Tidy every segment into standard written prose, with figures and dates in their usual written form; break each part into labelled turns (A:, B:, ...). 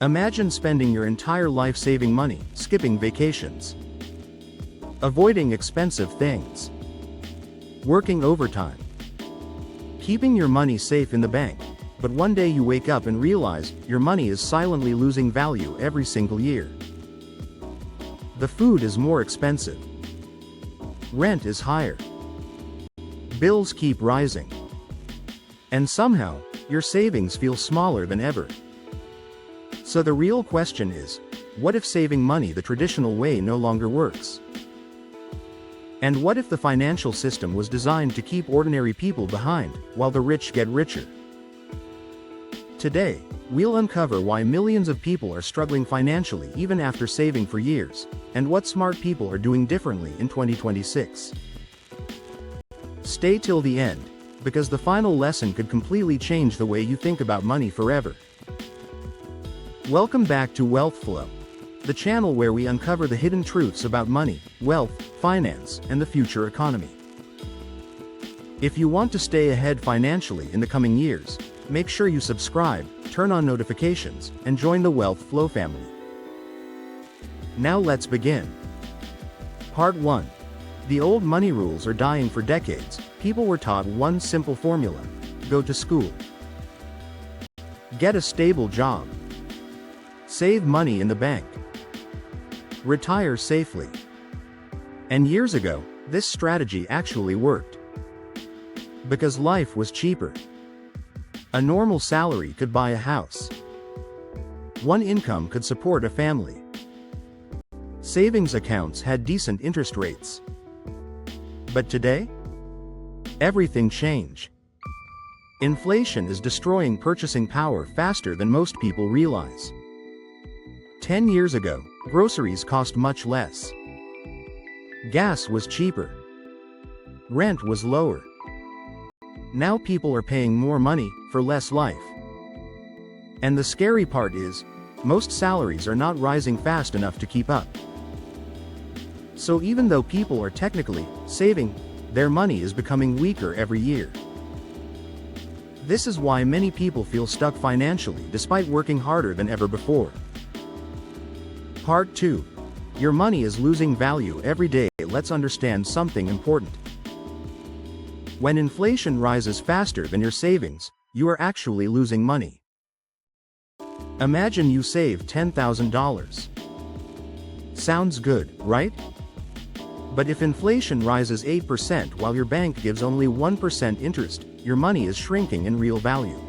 A: Imagine spending your entire life saving money, skipping vacations, avoiding expensive things, working overtime, keeping your money safe in the bank, but one day you wake up and realize your money is silently losing value every single year. The food is more expensive. Rent is higher. Bills keep rising. And somehow, your savings feel smaller than ever. So the real question is, what if saving money the traditional way no longer works? And what if the financial system was designed to keep ordinary people behind, while the rich get richer? Today, we'll uncover why millions of people are struggling financially even after saving for years, and what smart people are doing differently in 2026. Stay till the end, because the final lesson could completely change the way you think about money forever. Welcome back to Wealth Flow, the channel where we uncover the hidden truths about money, wealth, finance, and the future economy. If you want to stay ahead financially in the coming years, make sure you subscribe, turn on notifications, and join the Wealth Flow family. Now let's begin. Part 1. The old money rules are dying. For decades, people were taught one simple formula: go to school, get a stable job, save money in the bank, retire safely. And years ago, this strategy actually worked. Because life was cheaper. A normal salary could buy a house. One income could support a family. Savings accounts had decent interest rates. But today? Everything changed. Inflation is destroying purchasing power faster than most people realize. 10 years ago, groceries cost much less. Gas was cheaper. Rent was lower. Now people are paying more money for less life. And the scary part is, most salaries are not rising fast enough to keep up. So even though people are technically saving, their money is becoming weaker every year. This is why many people feel stuck financially despite working harder than ever before. Part 2. Your money is losing value every day. Let's understand something important. When inflation rises faster than your savings, you are actually losing money. Imagine you save $10,000. Sounds good, right? But if inflation rises 8% while your bank gives only 1% interest, your money is shrinking in real value.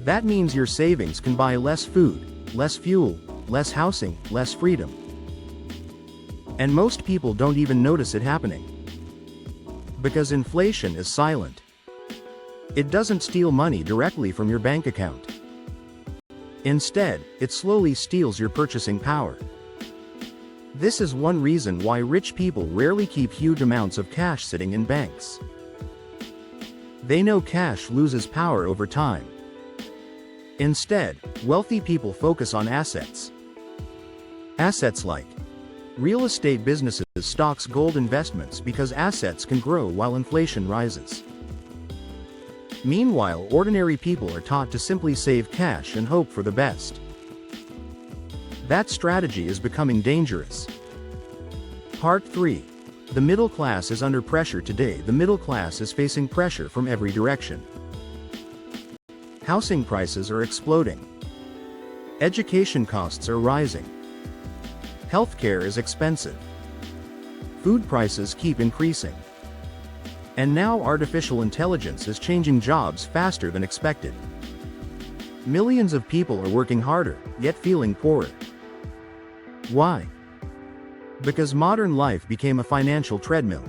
A: That means your savings can buy less food, less fuel, less housing, less freedom. And most people don't even notice it happening. Because inflation is silent. It doesn't steal money directly from your bank account. Instead, it slowly steals your purchasing power. This is one reason why rich people rarely keep huge amounts of cash sitting in banks. They know cash loses power over time. Instead, wealthy people focus on assets. Assets like real estate, businesses, stocks, gold, investments, because assets can grow while inflation rises. Meanwhile, ordinary people are taught to simply save cash and hope for the best. That strategy is becoming dangerous. Part 3. The middle class is under pressure today. The middle class is facing pressure from every direction. Housing prices are exploding. Education costs are rising. Healthcare is expensive. Food prices keep increasing. And now artificial intelligence is changing jobs faster than expected. Millions of people are working harder, yet feeling poorer. Why? Because modern life became a financial treadmill.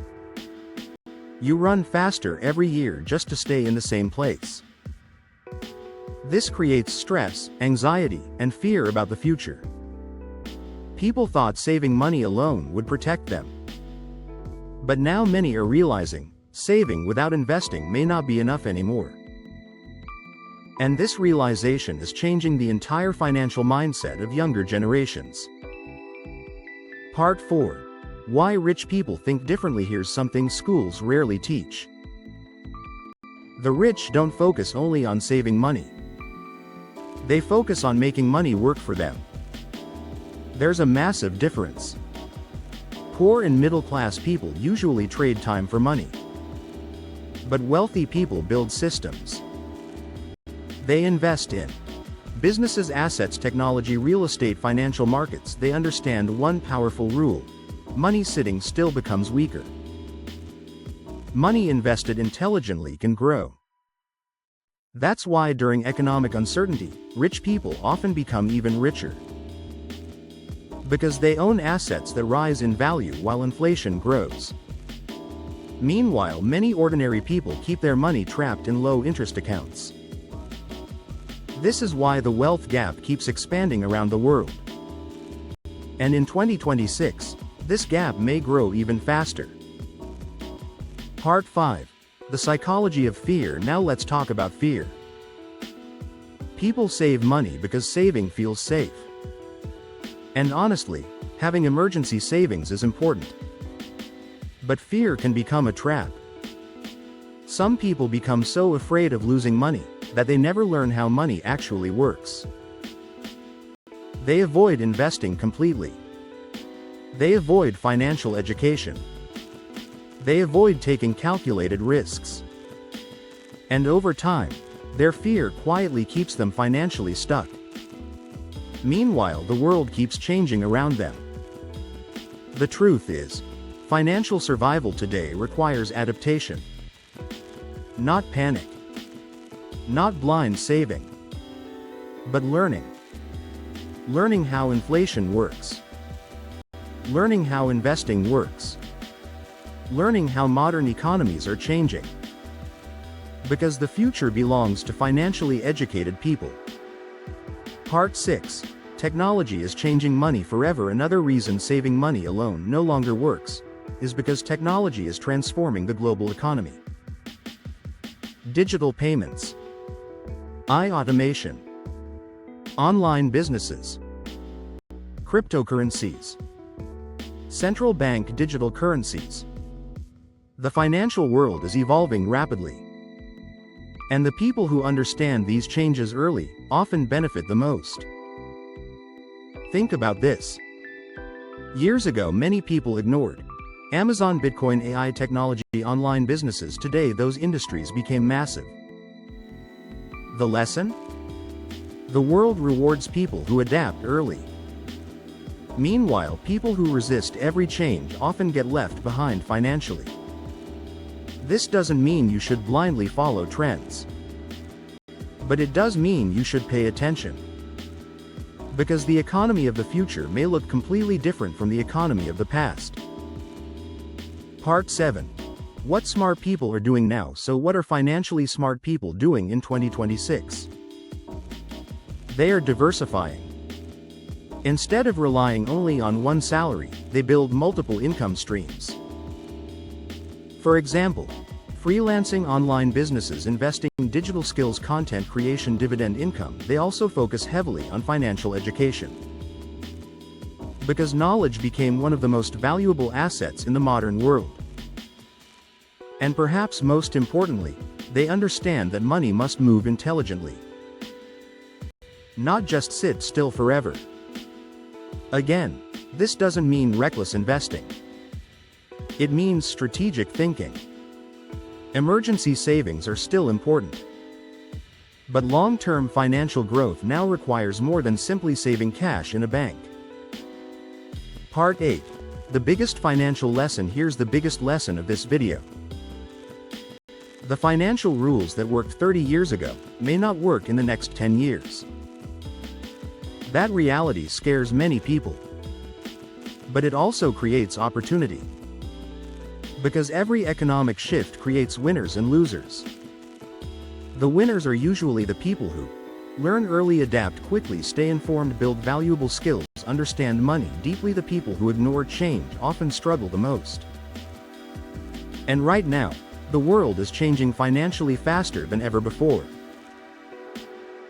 A: You run faster every year just to stay in the same place. This creates stress, anxiety, and fear about the future. People thought saving money alone would protect them. But now many are realizing, saving without investing may not be enough anymore. And this realization is changing the entire financial mindset of younger generations. Part 4. Why rich people think differently. Here's something schools rarely teach. The rich don't focus only on saving money. They focus on making money work for them. There's a massive difference. Poor and middle-class people usually trade time for money. But wealthy people build systems. They invest in businesses, assets, technology, real estate, financial markets. They understand one powerful rule: money sitting still becomes weaker. Money invested intelligently can grow. That's why during economic uncertainty, rich people often become even richer. Because they own assets that rise in value while inflation grows. Meanwhile, many ordinary people keep their money trapped in low-interest accounts. This is why the wealth gap keeps expanding around the world. And in 2026, this gap may grow even faster. Part 5. The psychology of fear. Now let's talk about fear. People save money because saving feels safe. And honestly, having emergency savings is important. But fear can become a trap. Some people become so afraid of losing money that they never learn how money actually works. They avoid investing completely. They avoid financial education. They avoid taking calculated risks. And over time, their fear quietly keeps them financially stuck. Meanwhile, the world keeps changing around them. The truth is, financial survival today requires adaptation. Not panic. Not blind saving. But learning. Learning how inflation works. Learning how investing works. Learning how modern economies are changing. Because the future belongs to financially educated people. Part 6. Technology is changing money forever. Another reason saving money alone no longer works is because technology is transforming the global economy. Digital payments, automation, online businesses, cryptocurrencies, central bank digital currencies. The financial world is evolving rapidly. And the people who understand these changes early often benefit the most. Think about this. Years ago, many people ignored Amazon, Bitcoin, AI, technology, online businesses. Today, those industries became massive. The lesson? The world rewards people who adapt early. Meanwhile, people who resist every change often get left behind financially. This doesn't mean you should blindly follow trends. But it does mean you should pay attention. Because the economy of the future may look completely different from the economy of the past. Part 7. What smart people are doing now. So what are financially smart people doing in 2026? They are diversifying. Instead of relying only on one salary, they build multiple income streams. For example, freelancing, online businesses, investing, digital skills, content creation, dividend income. They also focus heavily on financial education. Because knowledge became one of the most valuable assets in the modern world. And perhaps most importantly, they understand that money must move intelligently. Not just sit still forever. Again, this doesn't mean reckless investing. It means strategic thinking. Emergency savings are still important. But long-term financial growth now requires more than simply saving cash in a bank. Part 8. The biggest financial lesson. Here's the biggest lesson of this video. The financial rules that worked 30 years ago may not work in the next 10 years. That reality scares many people. But it also creates opportunity. Because every economic shift creates winners and losers. The winners are usually the people who learn early, adapt quickly, stay informed, build valuable skills, understand money deeply. The people who ignore change often struggle the most. And right now, the world is changing financially faster than ever before.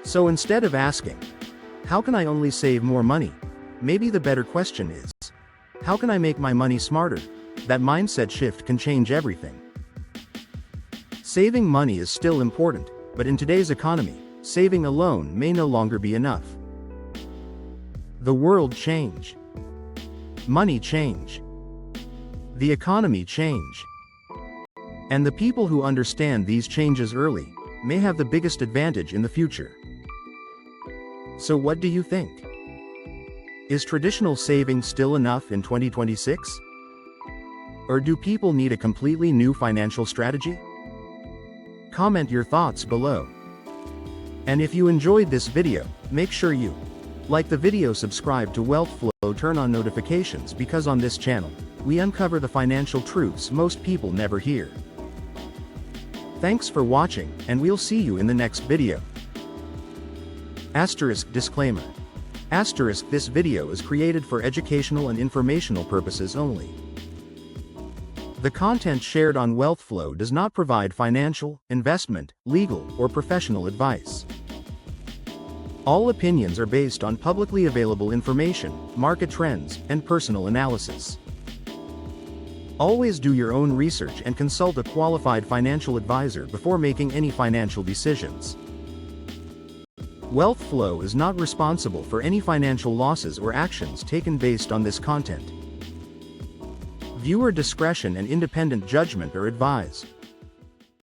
A: So instead of asking, how can I only save more money? Maybe the better question is, how can I make my money smarter? That mindset shift can change everything. Saving money is still important, but in today's economy, saving alone may no longer be enough. The world change. Money change. The economy change. And the people who understand these changes early may have the biggest advantage in the future. So what do you think? Is traditional saving still enough in 2026? Or do people need a completely new financial strategy? Comment your thoughts below. And if you enjoyed this video, make sure you like the video, subscribe to Wealth Flow, turn on notifications, because on this channel, we uncover the financial truths most people never hear. Thanks for watching, and we'll see you in the next video. Disclaimer. This video is created for educational and informational purposes only. The content shared on Wealth Flow does not provide financial, investment, legal, or professional advice. All opinions are based on publicly available information, market trends, and personal analysis. Always do your own research and consult a qualified financial advisor before making any financial decisions. Wealth Flow is not responsible for any financial losses or actions taken based on this content. Viewer discretion and independent judgment are advised.